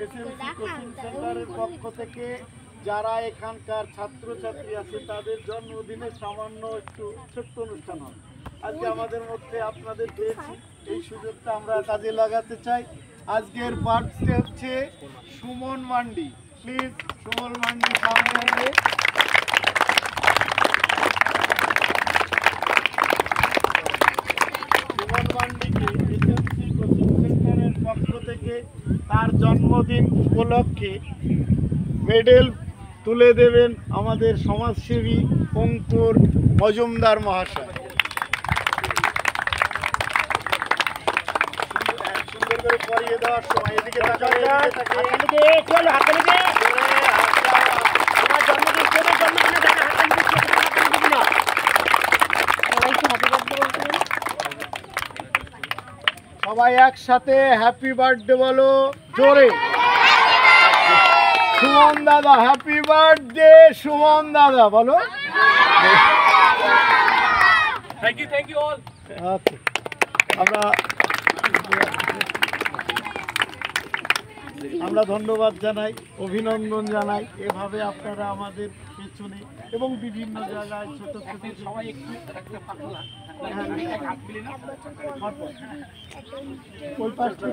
SMC coaching সেন্টারের পক্ষ থেকে যারা এখানকার ছাত্রছাত্রী আছে তাদের জন্মদিনে সামান্য একটু ছোট্ট অনুষ্ঠান হবে। আজকে আমাদের মধ্যে আপনাদের পেয়েছি, এই সুযোগটা আমরা কাজে লাগাতে চাই। আজকের বার্থডে হচ্ছে সুমন মান্ডি। প্লিজ সুমন মান্ডি সামনে আসবে। সুমন মান্ডিকে এসএমসি কোচিং সেন্টারের পক্ষ থেকে তার জন্মদিন উপলক্ষে মেডেল তুলে দেবেন আমাদের সমাজসেবী অঙ্কুর মজুমদার মহাশয়। সুন্দর করে পরিয়ে দেওয়ার সময় এদিকে সবাই একসাথে হ্যাপি বার্থডে বলো জোরে। সুমন দাদা হ্যাপি বার্থডে, সুমন দাদা বলো। Thank you all. আমরা ধন্যবাদ জানাই, অভিনন্দন জানাই। এভাবে আপনারা আমাদের পেছনে এবং বিভিন্ন জায়গায় ছোট ছোট সবাই একটু ওই পাশটি